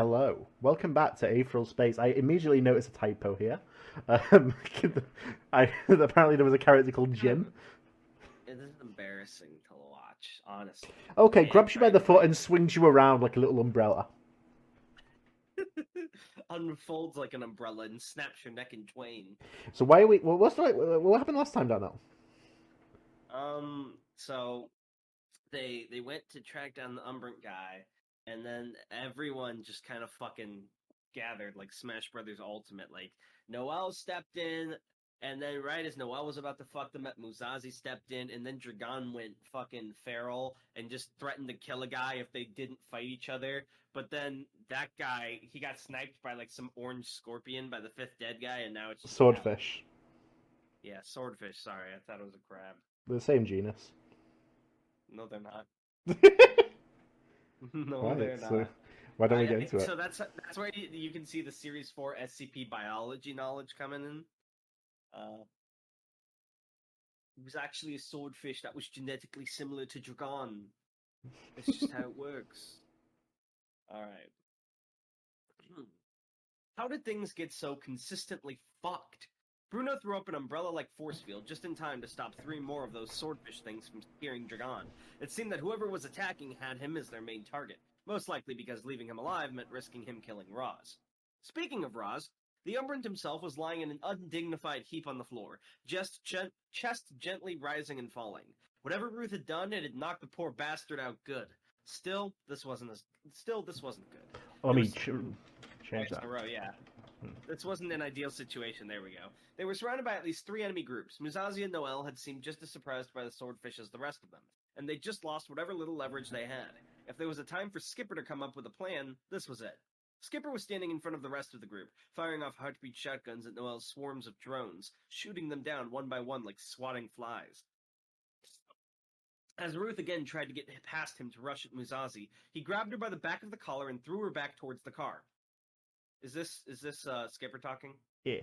Hello, welcome back to Aetheral Space. I immediately noticed a typo here. Um, apparently there was a character called Jim. It is embarrassing to watch, honestly. Okay, Man grabs you by trying the to foot write and swings you around like a little umbrella. unfolds like an umbrella and snaps your neck in twain. So why are we? What happened last time, Darnell? So they went to track down the Umbrant guy, and then everyone just kind of fucking gathered like Smash Brothers Ultimate. Like Noel stepped in, and then right as Noel was about to fuck them up, Musazi stepped in, and then Dragon went fucking feral and just threatened to kill a guy if they didn't fight each other. But then that guy, he got sniped by like some orange scorpion by the fifth dead guy, and now it's just hell. Swordfish. Yeah, swordfish. Sorry, I thought it was a crab. They're the same genus. No, they're not. Right. No, they're So not. why don't we get into it? So that's where you can see the Series 4 SCP biology knowledge coming in. It was actually a swordfish that was genetically similar to Dragon. It's just how it works. Alright. How did things get so consistently fucked? Bruno threw up an umbrella-like force field just in time to stop three more of those swordfish things from spearing Dragon. It seemed that whoever was attacking had him as their main target, most likely because leaving him alive meant risking him killing Roz. Speaking of Roz, the Umbrant himself was lying in an undignified heap on the floor, chest gently rising and falling. Whatever Ruth had done, it had knocked the poor bastard out good. Still, this wasn't good. Let It me was change twice in that. a row, yeah. This wasn't an ideal situation, there we go. They were surrounded by at least three enemy groups. Musazi and Noel had seemed just as surprised by the swordfish as the rest of them, and they just lost whatever little leverage they had. If there was a time for Skipper to come up with a plan, this was it. Skipper was standing in front of the rest of the group, firing off heartbeat shotguns at Noel's swarms of drones, shooting them down one by one like swatting flies. As Ruth again tried to get past him to rush at Musazi, he grabbed her by the back of the collar and threw her back towards the car. Is this Skipper talking? Yeah.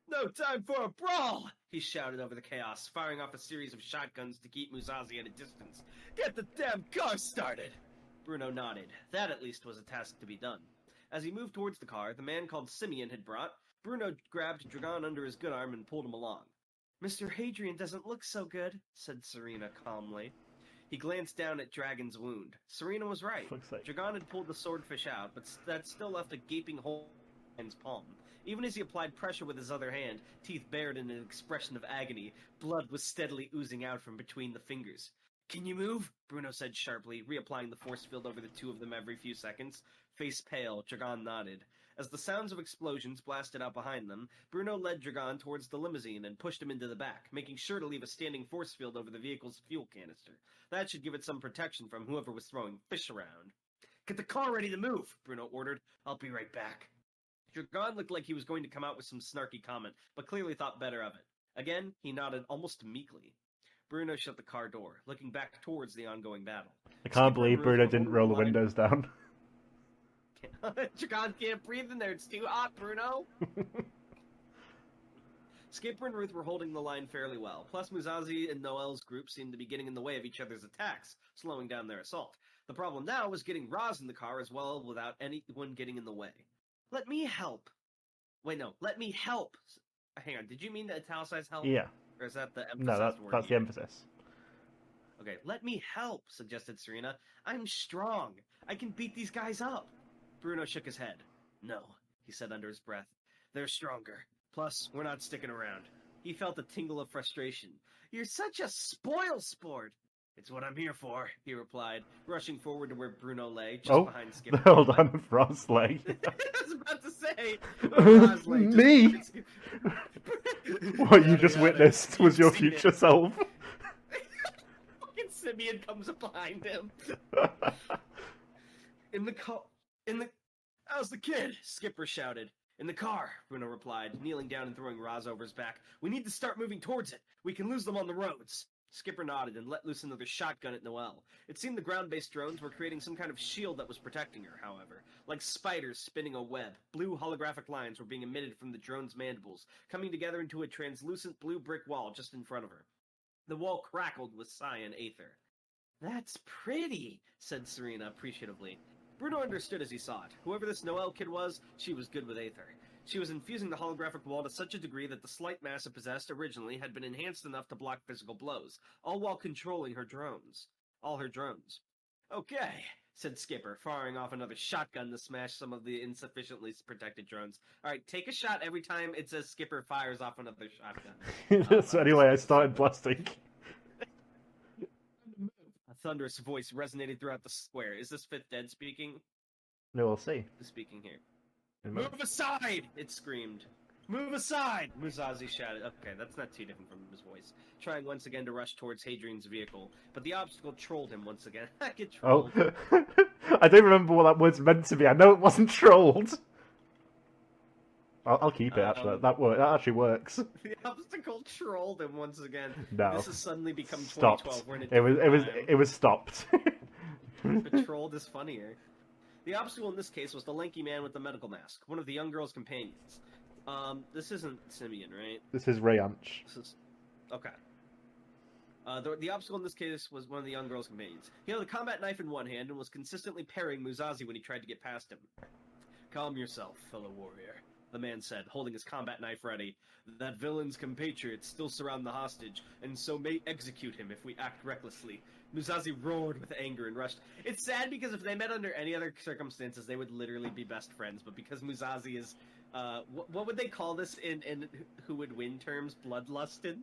No time for a brawl! He shouted over the chaos, firing off a series of shotguns to keep Musazi at a distance. Get the damn car started! Bruno nodded. That at least was a task to be done. As he moved towards the car the man called Simeon had brought, Bruno grabbed Dragon under his good arm and pulled him along. Mr. Hadrian doesn't look so good, said Serena calmly. He glanced down at Dragon's wound. Serena was right. Dragon had pulled the swordfish out, but that still left a gaping hole in his palm. Even as he applied pressure with his other hand, teeth bared in an expression of agony, blood was steadily oozing out from between the fingers. Can you move? Bruno said sharply, reapplying the force field over the two of them every few seconds. Face pale, Dragon nodded. As the sounds of explosions blasted out behind them, Bruno led Dragon towards the limousine and pushed him into the back, making sure to leave a standing force field over the vehicle's fuel canister. That should give it some protection from whoever was throwing fish around. Get the car ready to move, Bruno ordered. I'll be right back. Dragon looked like he was going to come out with some snarky comment, but clearly thought better of it. Again, he nodded almost meekly. Bruno shut the car door, looking back towards the ongoing battle. I can't believe Bruno didn't roll the windows down. Dragon can't breathe in there, it's too hot, Bruno! Skipper and Ruth were holding the line fairly well, plus Musazi and Noel's group seemed to be getting in the way of each other's attacks, slowing down their assault. The problem now was getting Roz in the car as well without anyone getting in the way. Let me help. Wait, no, let me help. Hang on, did you mean the italicized help? Yeah. Or is that the No, emphasized word? that's the emphasis. Okay, let me help, suggested Serena. I'm strong. I can beat these guys up. Bruno shook his head. No, he said under his breath. They're stronger. Plus, we're not sticking around. He felt a tingle of frustration. You're such a spoil sport. It's what I'm here for, he replied, rushing forward to where Bruno lay, just behind Skipper. Hold on, Roz lay. I was about to say, Roz lay just Me? behind Skipper. What you just witnessed was your future self. Fucking Simeon comes up behind him. How's the kid? Skipper shouted. In the car, Bruno replied, kneeling down and throwing Roz over his back. We need to start moving towards it. We can lose them on the roads. Skipper nodded and let loose another shotgun at Noel. It seemed the ground-based drones were creating some kind of shield that was protecting her, however. Like spiders spinning a web, blue holographic lines were being emitted from the drone's mandibles, coming together into a translucent blue brick wall just in front of her. The wall crackled with cyan aether. That's pretty, said Serena appreciatively. Bruno understood as he saw it. Whoever this Noelle kid was, she was good with Aether. She was infusing the holographic wall to such a degree that the slight mass it possessed originally had been enhanced enough to block physical blows, all while controlling her drones. All her drones. Okay, said Skipper, firing off another shotgun to smash some of the insufficiently protected drones. Alright, take a shot every time it says Skipper fires off another shotgun. So anyway, I started blasting. A thunderous voice resonated throughout the square. Is this Fifth Dead speaking? No, we'll see. Who's speaking here? Move aside! It screamed. Move aside! Musashi shouted. Okay, that's not too different from his voice. Trying once again to rush towards Hadrian's vehicle, but the obstacle trolled him once again. Get trolled. Oh. I don't remember what that word's meant to be. I know it wasn't trolled. I'll keep it, actually. That actually works. The obstacle trolled him once again. No. This has suddenly become Stopped. 2012. We're in a It was stopped. But trolled is funnier. The obstacle in this case was the lanky man with the medical mask, one of the young girl's companions. This isn't Simeon, right? This is Rayanch. This is... Okay. The obstacle in this case was one of the young girl's companions. He held a combat knife in one hand and was consistently parrying Musashi when he tried to get past him. Calm yourself, fellow warrior, the man said, holding his combat knife ready. That villain's compatriots still surround the hostage, and so may execute him if we act recklessly. Musashi roared with anger and rushed. It's sad because if they met under any other circumstances, they would literally be best friends, but because Musashi is, what would they call this in Who Would Win terms? Bloodlusted?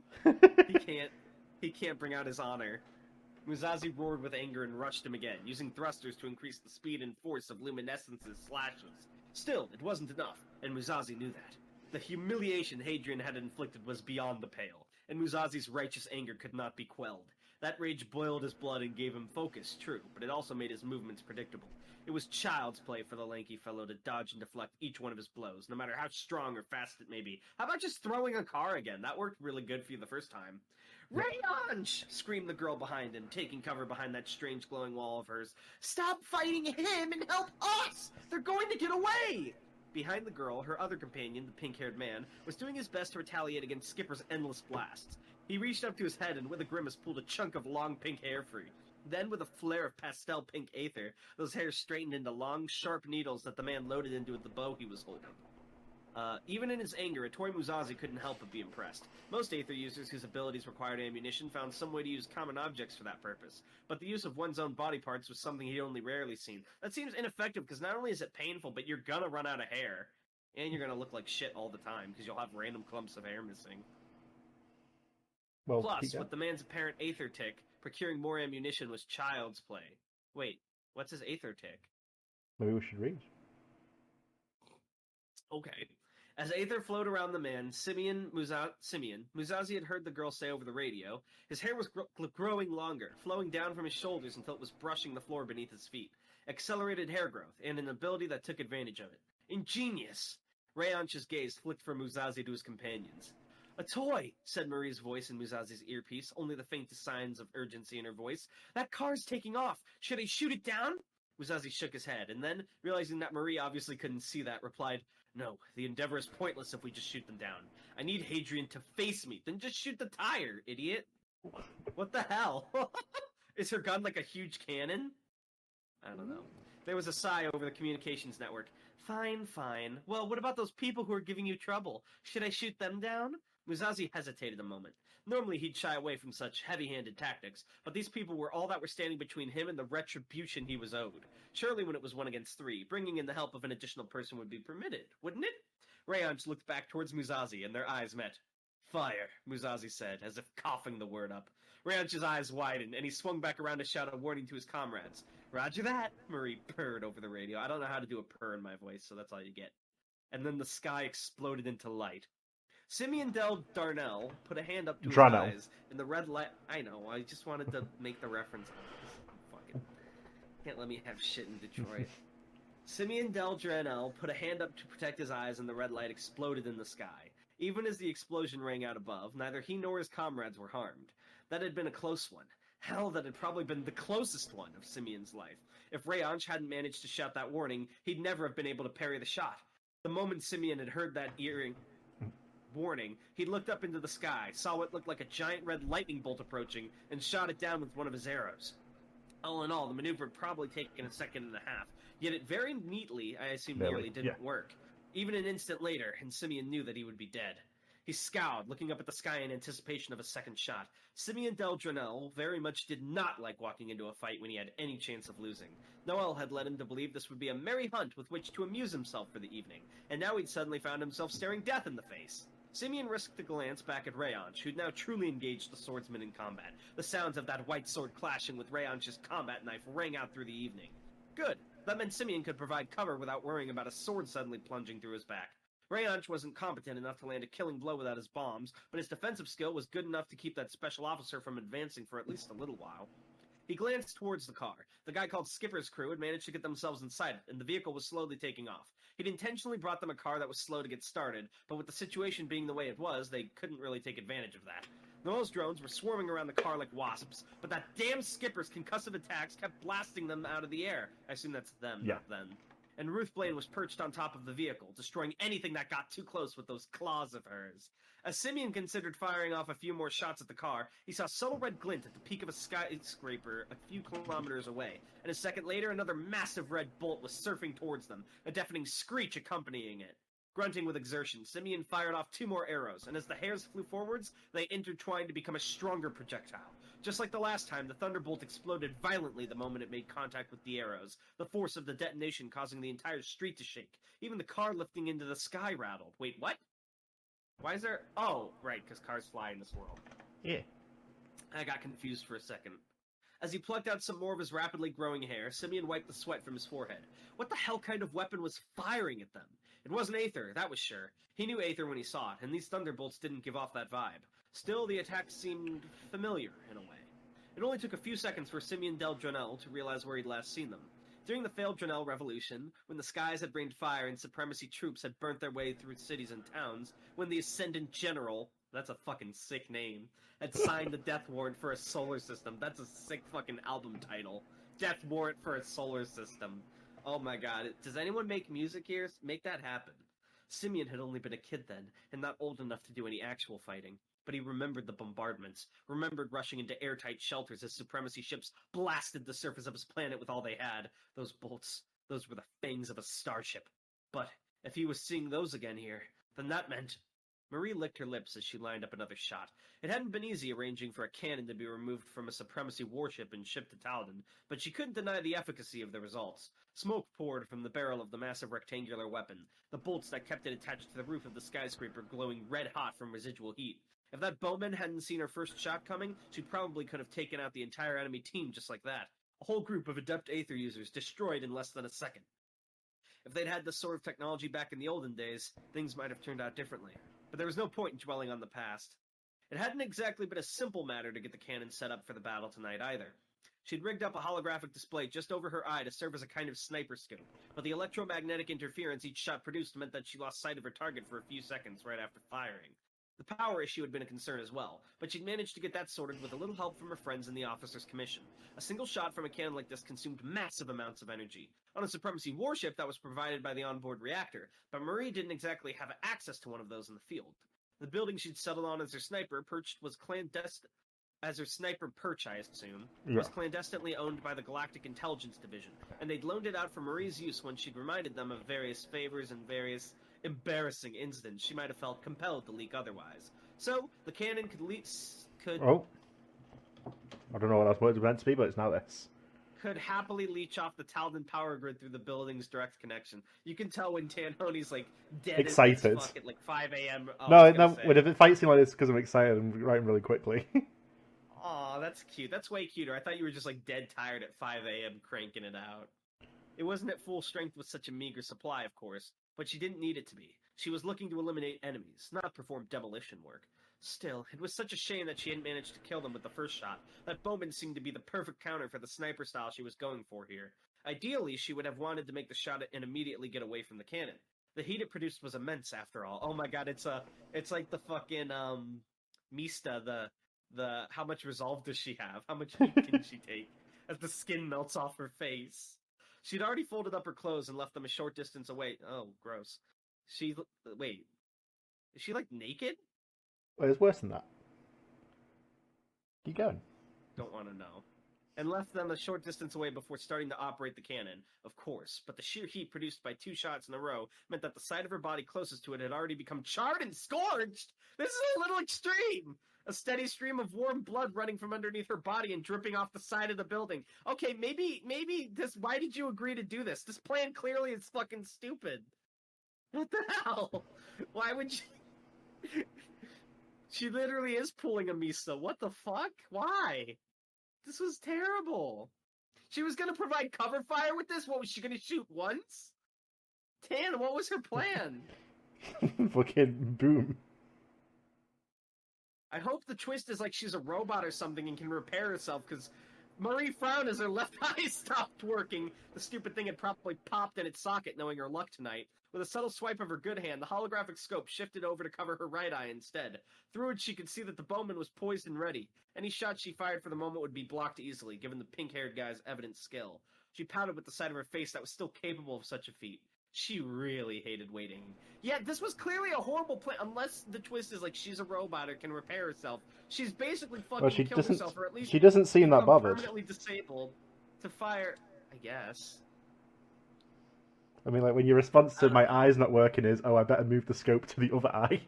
He can't bring out his honor. Musashi roared with anger and rushed him again, using thrusters to increase the speed and force of Luminescence's slashes. Still, it wasn't enough, and Musashi knew that. The humiliation Hadrian had inflicted was beyond the pale, and Musashi's righteous anger could not be quelled. That rage boiled his blood and gave him focus, true, but it also made his movements predictable. It was child's play for the lanky fellow to dodge and deflect each one of his blows, no matter how strong or fast it may be. How about just throwing a car again? That worked really good for you the first time. Rayanch! Screamed the girl behind him, taking cover behind that strange glowing wall of hers. Stop fighting him and help us! They're going to get away! Behind the girl, her other companion, the pink-haired man, was doing his best to retaliate against Skipper's endless blasts. He reached up to his head and with a grimace pulled a chunk of long pink hair free. Then, with a flare of pastel pink aether, those hairs straightened into long, sharp needles that the man loaded into the bow he was holding. Even in his anger, Ettore Musashi couldn't help but be impressed. Most aether users whose abilities required ammunition found some way to use common objects for that purpose, but the use of one's own body parts was something he'd only rarely seen. That seems ineffective because not only is it painful, but you're gonna run out of hair. And you're gonna look like shit all the time because you'll have random clumps of hair missing. Well, plus, with the man's apparent aether tick, procuring more ammunition was child's play. Wait, what's his aether tick? Maybe we should read. Okay. As aether flowed around the man, Musashi had heard the girl say over the radio. His hair was growing longer, flowing down from his shoulders until it was brushing the floor beneath his feet. Accelerated hair growth, and an ability that took advantage of it. Ingenious! Rayanch's gaze flicked from Musashi to his companions. A toy, said Marie's voice in Musashi's earpiece, only the faintest signs of urgency in her voice. That car's taking off. Should I shoot it down? Musashi shook his head, and then, realizing that Marie obviously couldn't see that, replied, No, the endeavor is pointless if we just shoot them down. I need Hadrian to face me, then just shoot the tire, idiot. What the hell? Is her gun like a huge cannon? I don't know. There was a sigh over the communications network. Fine, fine. Well, what about those people who are giving you trouble? Should I shoot them down? Musashi hesitated a moment. Normally he'd shy away from such heavy-handed tactics, but these people were all that were standing between him and the retribution he was owed. Surely when it was 1 against 3, bringing in the help of an additional person would be permitted, wouldn't it? Rayanch looked back towards Musashi, and their eyes met. Fire, Musashi said, as if coughing the word up. Rayanch's eyes widened, and he swung back around to shout a warning to his comrades. Roger that, Marie purred over the radio. I don't know how to do a purr in my voice, so that's all you get. And then the sky exploded into light. Simeon Darnell put a hand up to his eyes, and the red light... I know, I just wanted to make the reference. Fucking... Can't let me have shit in Detroit. Simeon Darnell put a hand up to protect his eyes, and the red light exploded in the sky. Even as the explosion rang out above, neither he nor his comrades were harmed. That had been a close one. Hell, that had probably been the closest one of Simeon's life. If Rayanch hadn't managed to shout that warning, he'd never have been able to parry the shot. The moment Simeon had heard that warning, he looked up into the sky, saw what looked like a giant red lightning bolt approaching, and shot it down with one of his arrows. All in all, the maneuver had probably taken a second and a half, Yet it very neatly, I assume nearly, didn't work. Even an instant later, and Simeon knew that he would be dead. He scowled, looking up at the sky in anticipation of a second shot. Simeon Darnell very much did not like walking into a fight when he had any chance of losing. Noel had led him to believe this would be a merry hunt with which to amuse himself for the evening, and now he'd suddenly found himself staring death in the face. Simeon risked a glance back at Rayonch, who'd now truly engaged the swordsman in combat. The sounds of that white sword clashing with Rayonch's combat knife rang out through the evening. Good. That meant Simeon could provide cover without worrying about a sword suddenly plunging through his back. Rayonch wasn't competent enough to land a killing blow without his bombs, but his defensive skill was good enough to keep that special officer from advancing for at least a little while. He glanced towards the car. The guy called Skipper's crew had managed to get themselves inside it, and the vehicle was slowly taking off. He'd intentionally brought them a car that was slow to get started, but with the situation being the way it was, they couldn't really take advantage of that. Noel's drones were swarming around the car like wasps, but that damn Skipper's concussive attacks kept blasting them out of the air. I assume that's them, not them. And Ruth Blaine was perched on top of the vehicle, destroying anything that got too close with those claws of hers. As Simeon considered firing off a few more shots at the car, he saw a subtle red glint at the peak of a skyscraper a few kilometers away, and a second later another massive red bolt was surfing towards them, a deafening screech accompanying it. Grunting with exertion, Simeon fired off 2 more arrows, and as the hairs flew forwards, they intertwined to become a stronger projectile. Just like the last time, the thunderbolt exploded violently the moment it made contact with the arrows, the force of the detonation causing the entire street to shake. Even the car lifting into the sky rattled. Wait, what? Why is there... Oh, right, because cars fly in this world. Yeah. I got confused for a second. As he plucked out some more of his rapidly growing hair, Simeon wiped the sweat from his forehead. What the hell kind of weapon was firing at them? It wasn't Aether, that was sure. He knew Aether when he saw it, and these thunderbolts didn't give off that vibe. Still, the attack seemed familiar, in a way. It only took a few seconds for Simeon Darnell to realize where he'd last seen them. During the failed Darnell Revolution, when the skies had rained fire and supremacy troops had burnt their way through cities and towns, when the Ascendant General, that's a fucking sick name, had signed the death warrant for a solar system. That's a sick fucking album title. Death warrant for a solar system. Oh my god, does anyone make music here? Make that happen. Simeon had only been a kid then, and not old enough to do any actual fighting. But he remembered the bombardments, remembered rushing into airtight shelters as supremacy ships blasted the surface of his planet with all they had. Those bolts, those were the fangs of a starship. But if he was seeing those again here, then that meant... Marie licked her lips as she lined up another shot. It hadn't been easy arranging for a cannon to be removed from a supremacy warship and shipped to Talden, but she couldn't deny the efficacy of the results. Smoke poured from the barrel of the massive rectangular weapon, the bolts that kept it attached to the roof of the skyscraper glowing red-hot from residual heat. If that bowman hadn't seen her first shot coming, she probably could have taken out the entire enemy team just like that. A whole group of adept Aether users destroyed in less than a second. If they'd had this sort of technology back in the olden days, things might have turned out differently. But there was no point in dwelling on the past. It hadn't exactly been a simple matter to get the cannon set up for the battle tonight either. She'd rigged up a holographic display just over her eye to serve as a kind of sniper scope, but the electromagnetic interference each shot produced meant that she lost sight of her target for a few seconds right after firing. The power issue had been a concern as well, but she'd managed to get that sorted with a little help from her friends in the officer's commission. A single shot from a cannon like this consumed massive amounts of energy. On a supremacy warship, that was provided by the onboard reactor, but Marie didn't exactly have access to one of those in the field. The building she'd settled on as her sniper perch, was clandestinely owned by the Galactic Intelligence Division, and they'd loaned it out for Marie's use when she'd reminded them of various favors and various embarrassing incidents she might have felt compelled to leak otherwise. So, the cannon Oh. I don't know what that was meant to be, but it's now this. Could happily leech off the Talden power grid through the building's direct connection. You can tell when Tanhony's like dead excited at like 5 a.m. If it fights me like this because I'm excited, I'm writing really quickly. Aw, that's cute. That's way cuter. I thought you were just like dead tired at 5 a.m. cranking it out. It wasn't at full strength with such a meager supply, of course, but she didn't need it to be. She was looking to eliminate enemies, not perform demolition work. Still, it was such a shame that she hadn't managed to kill them with the first shot. That bowman seemed to be the perfect counter for the sniper style she was going for here. Ideally, she would have wanted to make the shot and immediately get away from the cannon. The heat it produced was immense, after all. Oh my god, it's like the fucking, Mista, the how much resolve does she have? How much heat can she take? As the skin melts off her face. She'd already folded up her clothes and left them a short distance away. Oh, gross. Wait. Is she, like, naked? Well, it's worse than that. Keep going. Don't want to know. and left them a short distance away before starting to operate the cannon, of course. But the sheer heat produced by 2 shots in a row meant that the side of her body closest to it had already become charred and scorched. This is a little extreme. A steady stream of warm blood running from underneath her body and dripping off the side of the building. Okay, maybe this. Why did you agree to do this? This plan clearly is fucking stupid. What the hell? Why would you? She literally is pulling a Misa. What the fuck? Why? This was terrible. She was gonna provide cover fire with this? What, was she gonna shoot once? Tan, what was her plan? Fucking boom. I hope the twist is like she's a robot or something and can repair herself, because Marie frowned as her left eye stopped working. The stupid thing had probably popped in its socket, knowing her luck tonight. With a subtle swipe of her good hand, the holographic scope shifted over to cover her right eye instead. Through it, she could see that the bowman was poised and ready. Any shot she fired for the moment would be blocked easily, given the pink-haired guy's evident skill. She pouted with the side of her face that was still capable of such a feat. She really hated waiting. Yeah, this was clearly a horrible plan, unless the twist is like she's a robot or can repair herself. She's basically fucking killed herself, or at least she doesn't seem that bothered. Permanently disabled to fire, I guess. I mean, like, when your response to my eye's not working is, oh, I better move the scope to the other eye.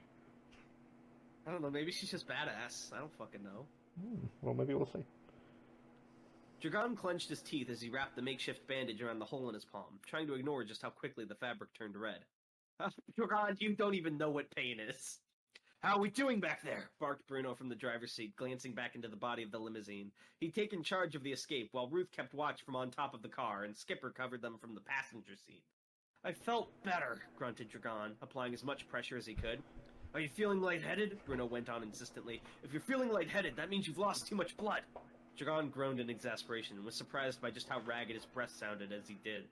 I don't know, maybe she's just badass. I don't fucking know. Well, maybe we'll see. Dragon clenched his teeth as he wrapped the makeshift bandage around the hole in his palm, trying to ignore just how quickly the fabric turned red. Dragon, you don't even know what pain is. How are we doing back there? Barked Bruno from the driver's seat, glancing back into the body of the limousine. He'd taken charge of the escape, while Ruth kept watch from on top of the car, and Skipper covered them from the passenger seat. I felt better, grunted Dragon, applying as much pressure as he could. Are you feeling lightheaded? Bruno went on insistently. If you're feeling lightheaded, that means you've lost too much blood. Dragon groaned in exasperation and was surprised by just how ragged his breath sounded as he did.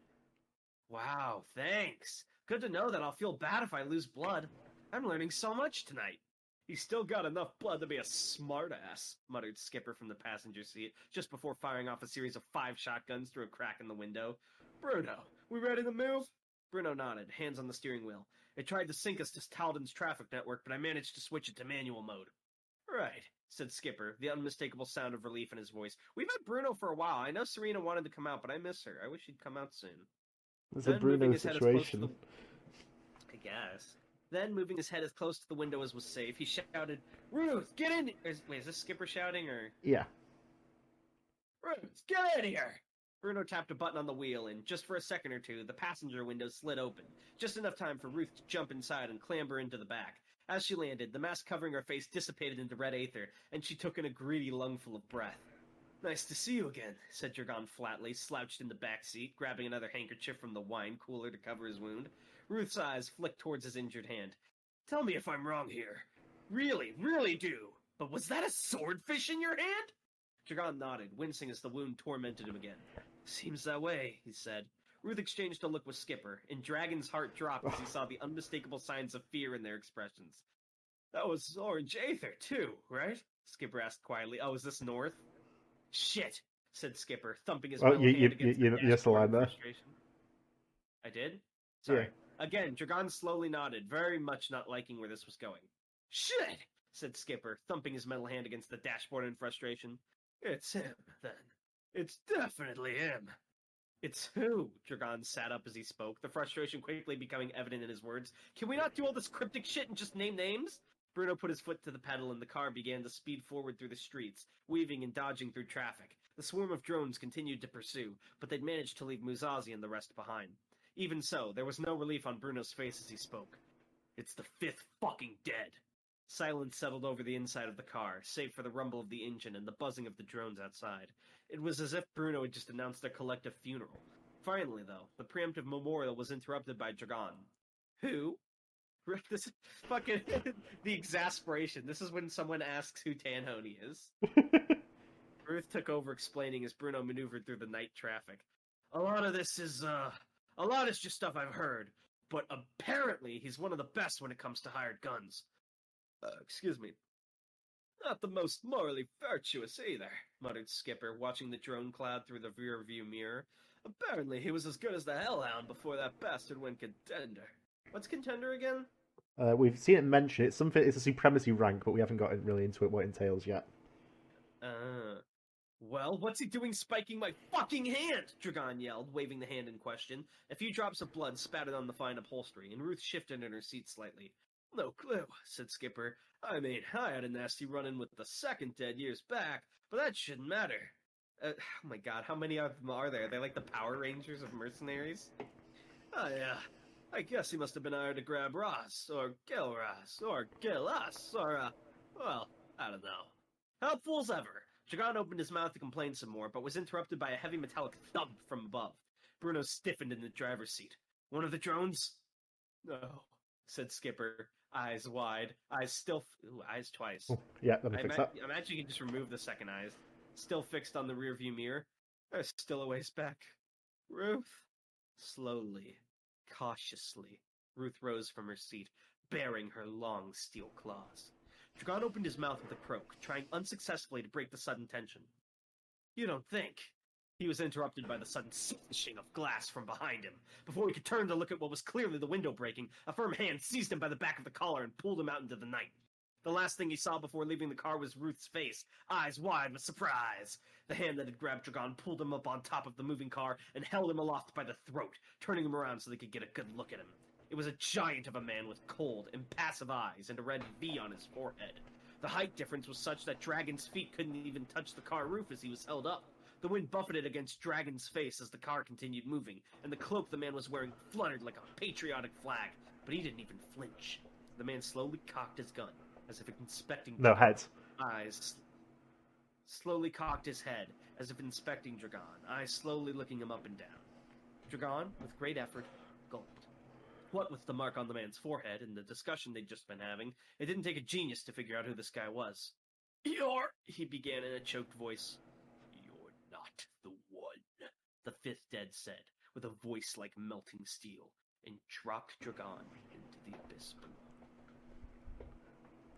Wow, thanks. Good to know that I'll feel bad if I lose blood. I'm learning so much tonight. He's still got enough blood to be a smartass, muttered Skipper from the passenger seat, just before firing off a series of 5 shotguns through a crack in the window. Bruno, we ready to move? Bruno nodded, hands on the steering wheel. It tried to sync us to Talden's traffic network, but I managed to switch it to manual mode. Right, said Skipper, the unmistakable sound of relief in his voice. We've had Bruno for a while. I know Serena wanted to come out, but I miss her. I wish she'd come out soon. It's a Bruno situation. I guess. Then, moving his head as close to the window as was safe, he shouted, Ruth, get in! Wait, is this Skipper shouting, or...? Yeah. Ruth, get in here! Bruno tapped a button on the wheel, and just for a second or two, the passenger window slid open. Just enough time for Ruth to jump inside and clamber into the back. As she landed, the mask covering her face dissipated into red aether, and she took in a greedy lungful of breath. Nice to see you again, said Dragon flatly, slouched in the back seat, grabbing another handkerchief from the wine cooler to cover his wound. Ruth's eyes flicked towards his injured hand. Tell me if I'm wrong here. Really do. But was that a swordfish in your hand? Dragon nodded, wincing as the wound tormented him again. Seems that way, he said. Ruth exchanged a look with Skipper, and Dragon's heart dropped as he saw the unmistakable signs of fear in their expressions. That was orange aether, too, right? Skipper asked quietly. Oh, is this north? Shit, said Skipper, thumping his metal hand against the dashboard in frustration. I did? Sorry. Yeah. Again, Dragon slowly nodded, very much not liking where this was going. Shit, said Skipper, thumping his metal hand against the dashboard in frustration. It's him, then. It's definitely him. It's who? Dragon sat up as he spoke, the frustration quickly becoming evident in his words. Can we not do all this cryptic shit and just name names? Bruno put his foot to the pedal and the car began to speed forward through the streets, weaving and dodging through traffic. The swarm of drones continued to pursue, but they'd managed to leave Musazi and the rest behind. Even so, there was no relief on Bruno's face as he spoke. It's the 5th fucking dead. Silence settled over the inside of the car, save for the rumble of the engine and the buzzing of the drones outside. It was as if Bruno had just announced their collective funeral. Finally, though, the preemptive memorial was interrupted by Dragon. Who? This fucking... the exasperation. This is when someone asks who Tanhony is. Ruth took over explaining as Bruno maneuvered through the night traffic. A lot is just stuff I've heard, but apparently he's one of the best when it comes to hired guns. Excuse me. Not the most morally virtuous either, muttered Skipper, watching the drone cloud through the rear-view mirror. Apparently he was as good as the Hellhound before that bastard went contender. What's contender again? We've seen it mentioned. It's a supremacy rank, but we haven't gotten really into it what it entails yet. Well, what's he doing spiking my fucking hand? Dragon yelled, waving the hand in question. A few drops of blood spattered on the fine upholstery, and Ruth shifted in her seat slightly. No clue, said Skipper. I mean, I had a nasty run-in with the second dead years back, but that shouldn't matter. Oh my god, how many of them are there? They're like the Power Rangers of mercenaries? Oh yeah, I guess he must have been hired to grab Ross, or kill Ross, or kill us, or, well, I don't know. Helpful as ever. Dragon opened his mouth to complain some more, but was interrupted by a heavy metallic thump from above. Bruno stiffened in the driver's seat. One of the drones? No, said Skipper, eyes wide, eyes still... eyes twice. Yeah, let me fix that. Imagine you can just remove the second eyes. Still fixed on the rearview mirror. They're still a ways back. Ruth? Slowly, cautiously, Ruth rose from her seat, baring her long steel claws. Dragon opened his mouth with a croak, trying unsuccessfully to break the sudden tension. You don't think? He was interrupted by the sudden smashing of glass from behind him. Before he could turn to look at what was clearly the window breaking, a firm hand seized him by the back of the collar and pulled him out into the night. The last thing he saw before leaving the car was Ruth's face, eyes wide with surprise. The hand that had grabbed Dragon pulled him up on top of the moving car and held him aloft by the throat, turning him around so they could get a good look at him. It was a giant of a man with cold, impassive eyes and a red V on his forehead. The height difference was such that Dragon's feet couldn't even touch the car roof as he was held up. The wind buffeted against Dragon's face as the car continued moving, and the cloak the man was wearing fluttered like a patriotic flag, but he didn't even flinch. The man slowly cocked his gun, as if inspecting... No, heads. Eyes. Slowly cocked his head, as if inspecting Dragon, eyes slowly looking him up and down. Dragon, with great effort, gulped. What with the mark on the man's forehead and the discussion they'd just been having, it didn't take a genius to figure out who this guy was. He began in a choked voice. You're not the one, the fifth dead said, with a voice like melting steel, and dropped Dragon into the abyss below.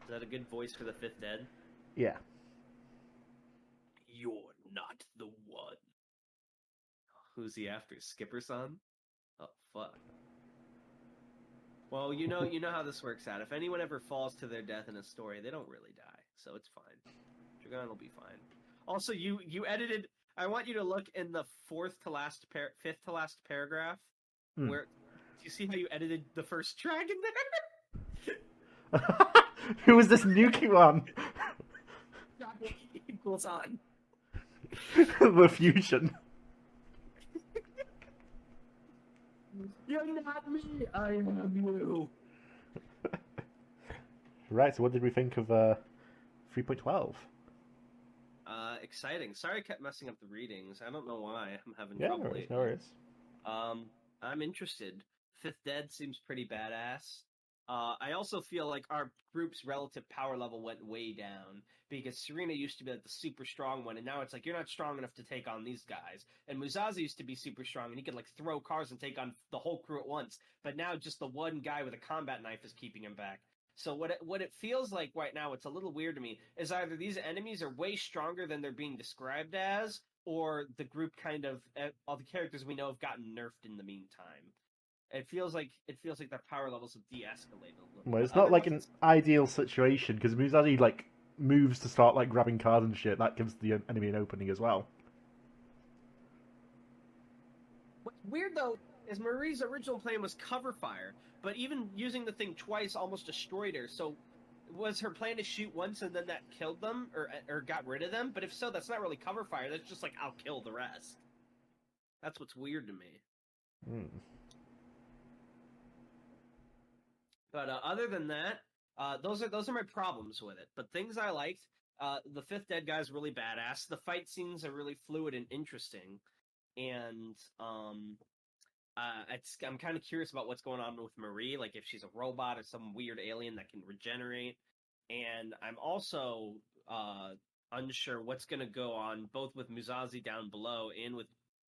Is that a good voice for the fifth dead? Yeah. You're not the one. Who's he after? Skipper-san? Oh, fuck. Well, you know how this works out. If anyone ever falls to their death in a story, they don't really die, so it's fine. Dragon will be fine. Also, you edited... I want you to look in the fifth to last paragraph, where... Do you see how you edited the first dragon there? Who was this nuking one? Equals on. The fusion. You're not me, I am you. Right, so what did we think of 3.12? Exciting. Sorry I kept messing up the readings. I don't know why. I'm having Yeah, trouble. no worries. I'm interested. Fifth Dead seems pretty badass. I also feel like our group's relative power level went way down, because Serena used to be like the super strong one, and now it's like, you're not strong enough to take on these guys. And Musashi used to be super strong, and he could like throw cars and take on the whole crew at once. But now just the one guy with a combat knife is keeping him back. So what it feels like right now, it's a little weird to me, is either these enemies are way stronger than they're being described as, or the group kind of, all the characters we know have gotten nerfed in the meantime. It feels like their power levels have de-escalated a little. Well, it's not like an ideal situation, because Musashi like moves to start like grabbing cars and shit. That gives the enemy an opening as well. What's weird though is Marie's original plan was cover fire, but even using the thing twice almost destroyed her. So was her plan to shoot once and then that killed them or got rid of them? But if so, that's not really cover fire. That's just like, I'll kill the rest. That's what's weird to me. But other than that, those are my problems with it. But things I liked, the fifth dead guy's really badass. The fight scenes are really fluid and interesting, and I'm kind of curious about what's going on with Marie, like if she's a robot or some weird alien that can regenerate. And I'm also unsure what's going to go on both with Musashi down below and with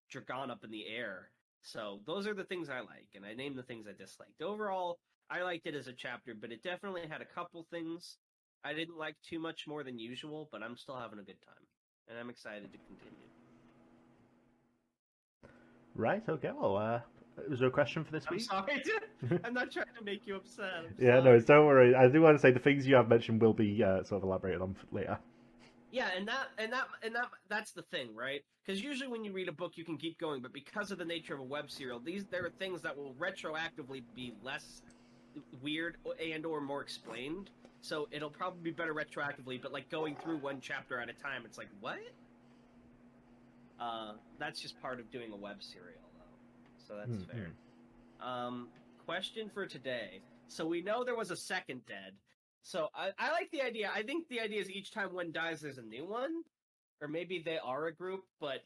Dragon up in the air. So those are the things I like, and I named the things I disliked. Overall, I liked it as a chapter, but it definitely had a couple things I didn't like too much more than usual, but I'm still having a good time, and I'm excited to continue. Right, okay, well, was there a question for this week? I'm sorry, I'm not trying to make you upset. Yeah, no, don't worry. I do want to say the things you have mentioned will be sort of elaborated on later. Yeah, that's the thing, right? Because usually when you read a book, you can keep going, but because of the nature of a web serial, there are things that will retroactively be less weird and or more explained. So it'll probably be better retroactively, but like going through one chapter at a time, it's like what? That's just part of doing a web serial, though. So that's fair. Question for today. So we know there was a second dead. So I like the idea. I think the idea is each time one dies, there's a new one, or maybe they are a group. But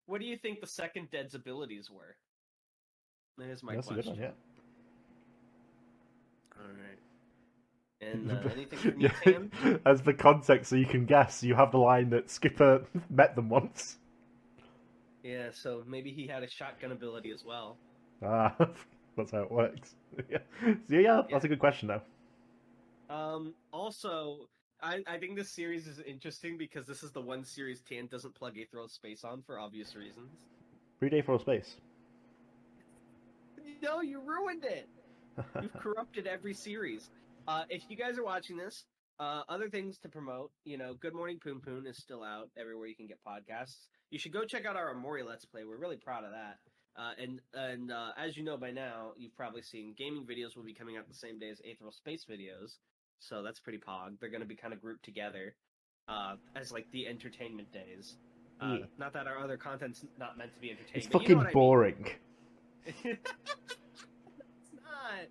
what do you think the second dead's abilities were? That is my question. That's a good one, All right. And anything from you, yeah. Tam? As for context, so you can guess, you have the line that Skipper met them once. Yeah, so maybe he had a shotgun ability as well. Ah, that's how it works. Yeah. So yeah, that's a good question, though. Also, I think this series is interesting because this is the one series Tan doesn't plug Aetheral Space on for obvious reasons. 3 Day for Space. No, you ruined it! You've corrupted every series. If you guys are watching this, other things to promote, Good Morning Poon Poon is still out everywhere you can get podcasts. You should go check out our Amori Let's Play. We're really proud of that. And as you know by now, you've probably seen gaming videos will be coming out the same day as Aetheral Space videos. So that's pretty pog. They're going to be kind of grouped together as like the entertainment days. Yeah. Not that our other content's not meant to be entertaining. It's but fucking boring. It's not.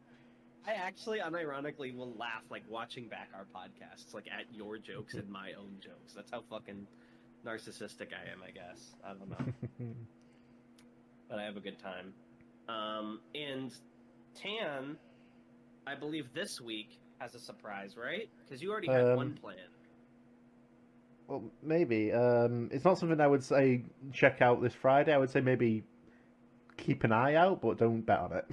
I actually, unironically, will laugh like watching back our podcasts, like at your jokes and my own jokes. That's how fucking narcissistic I am, I guess. I don't know. But I have a good time. And Tan, I believe this week has a surprise, right? Because you already had one planned. Well, maybe. It's not something I would say check out this Friday. I would say maybe keep an eye out, but don't bet on it.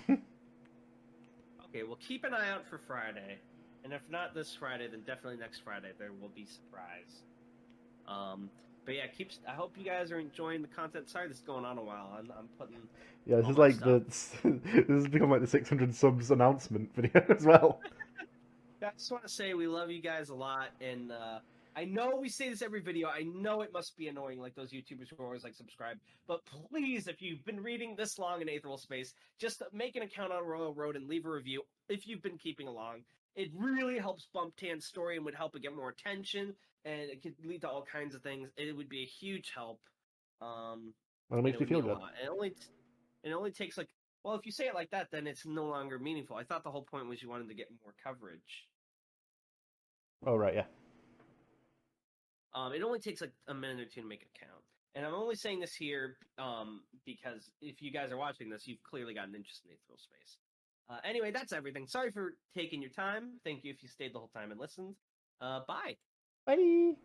Okay, well, keep an eye out for Friday. And if not this Friday, then definitely next Friday there will be surprise. But yeah, I hope you guys are enjoying the content. Sorry this is going on a while. I'm putting... Yeah, this is like this has become like the 600 subs announcement video as well. I just want to say we love you guys a lot, and I know we say this every video. I know it must be annoying, like those YouTubers who are always like subscribe. But please, if you've been reading this long in Aetheral Space, just make an account on Royal Road and leave a review if you've been keeping along. It really helps bump Tan's story and would help it get more attention, and it could lead to all kinds of things. It would be a huge help. Well, it makes me feel good. It only takes like, well, if you say it like that, then it's no longer meaningful. I thought the whole point was you wanted to get more coverage. Oh, right, yeah. It only takes like a minute or two to make it count. And I'm only saying this here because if you guys are watching this, you've clearly got an interest in Aetheral Space. Anyway, that's everything. Sorry for taking your time. Thank you if you stayed the whole time and listened. Bye. Bye.